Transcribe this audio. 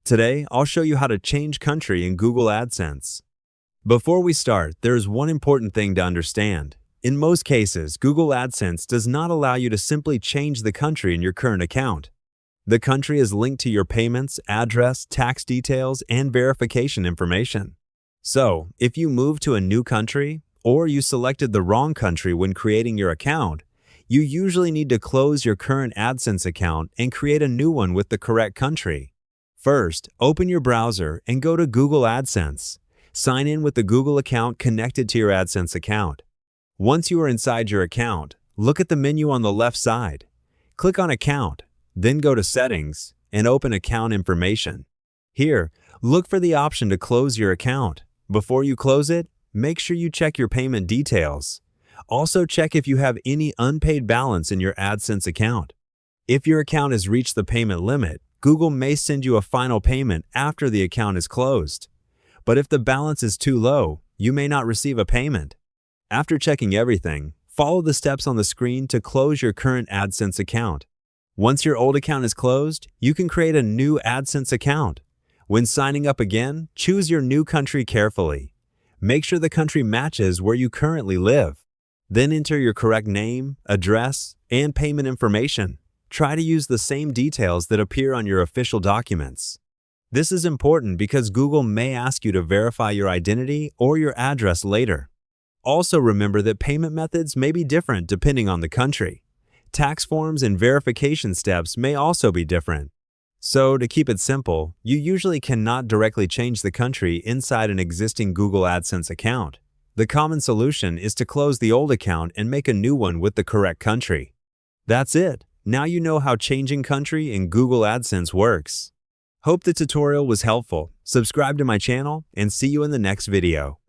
Today, I'll show you how to change country in Google AdSense. Before we start, there is one important thing to understand. In most cases, Google AdSense does not allow you to simply change the country in your current account. The country is linked to your payments, address, tax details, and verification information. So, if you move to a new country, or you selected the wrong country when creating your account, you usually need to close your current AdSense account and create a new one with the correct country. First, open your browser and go to Google AdSense. Sign in with the Google account connected to your AdSense account. Once you are inside your account, look at the menu on the left side. Click on Account, then go to Settings and open Account Information. Here, look for the option to close your account. Before you close it, make sure you check your payment details. Also check if you have any unpaid balance in your AdSense account. If your account has reached the payment limit, Google may send you a final payment after the account is closed. But if the balance is too low, you may not receive a payment. After checking everything, follow the steps on the screen to close your current AdSense account. Once your old account is closed, you can create a new AdSense account. When signing up again, choose your new country carefully. Make sure the country matches where you currently live. Then enter your correct name, address, and payment information. Try to use the same details that appear on your official documents. This is important because Google may ask you to verify your identity or your address later. Also remember that payment methods may be different depending on the country. Tax forms and verification steps may also be different. So, to keep it simple, you usually cannot directly change the country inside an existing Google AdSense account. The common solution is to close the old account and make a new one with the correct country. That's it. Now you know how changing country in Google AdSense works. Hope the tutorial was helpful. Subscribe to my channel and see you in the next video.